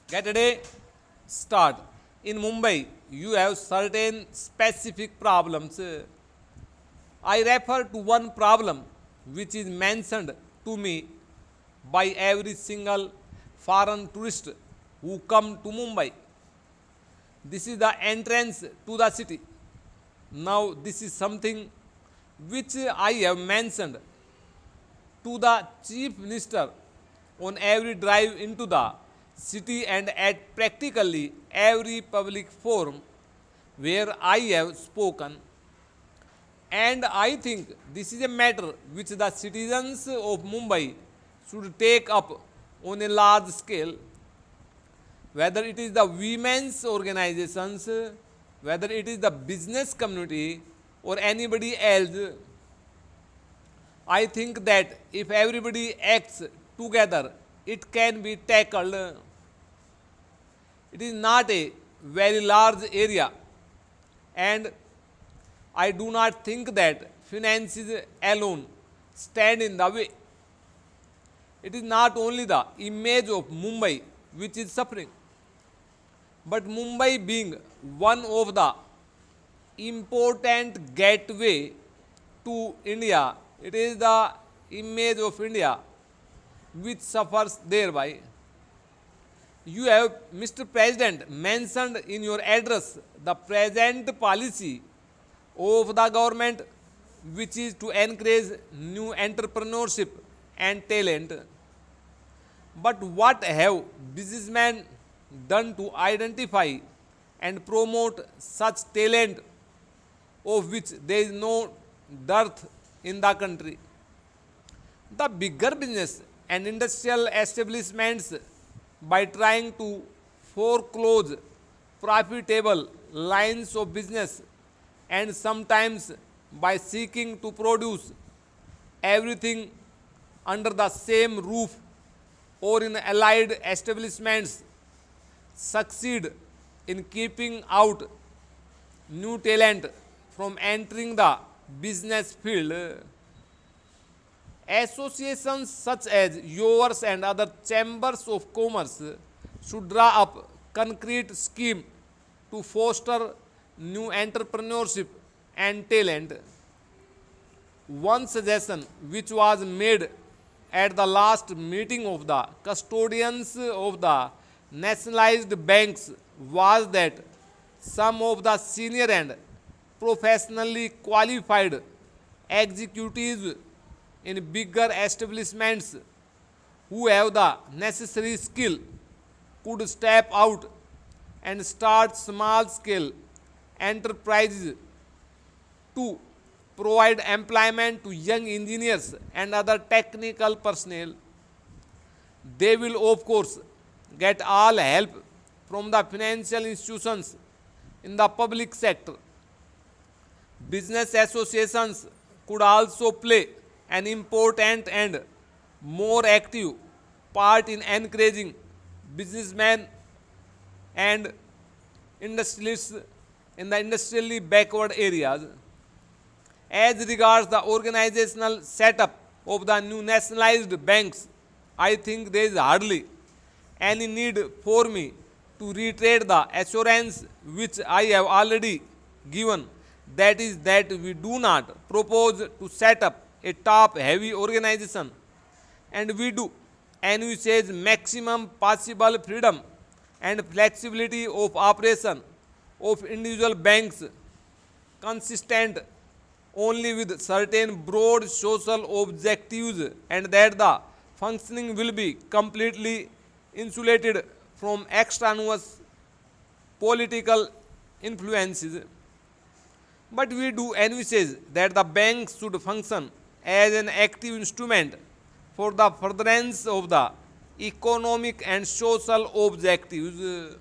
Get a day start. In Mumbai, you have certain specific problems. I refer to one problem which is mentioned to me by every single foreign tourist who come to Mumbai. This is the entrance to the city. Now, this is something which I have mentioned to the Chief Minister on every drive into the city and at practically every public forum where I have spoken. And I think this is a matter which the citizens of Mumbai should take up on a large scale, whether it is the women's organizations, whether it is the business community, or anybody else. I think that if everybody acts together, it can be tackled. It is not a very large area, and I do not think that finances alone stand in the way. It is not only the image of Mumbai which is suffering, but Mumbai being one of the important gateway to India, it is the image of India which suffers thereby. You have, Mr. President, mentioned in your address the present policy of the government, which is to encourage new entrepreneurship and talent. But what have businessmen done to identify and promote such talent of which there is no dearth in the country? The bigger business and industrial establishments, by trying to foreclose profitable lines of business and sometimes by seeking to produce everything under the same roof or in allied establishments, succeed in keeping out new talent from entering the business field. Associations such as yours and other chambers of commerce should draw up concrete scheme to foster new entrepreneurship and talent. One suggestion which was made at the last meeting of the custodians of the nationalized banks was that some of the senior and professionally qualified executives in bigger establishments who have the necessary skill could step out and start small scale enterprises to provide employment to young engineers and other technical personnel. They will, of course, get all help from the financial institutions in the public sector. Business associations could also play an important and more active part in encouraging businessmen and industrialists in the industrially backward areas. As regards the organizational setup of the new nationalized banks, I think there is hardly any need for me to reiterate the assurance which I have already given, that is, that we do not propose to set up a top heavy organization, and we do envisage maximum possible freedom and flexibility of operation of individual banks, consistent only with certain broad social objectives, and that the functioning will be completely insulated from extraneous political influences. But we do envisage that the banks should function as an active instrument for the furtherance of the economic and social objectives.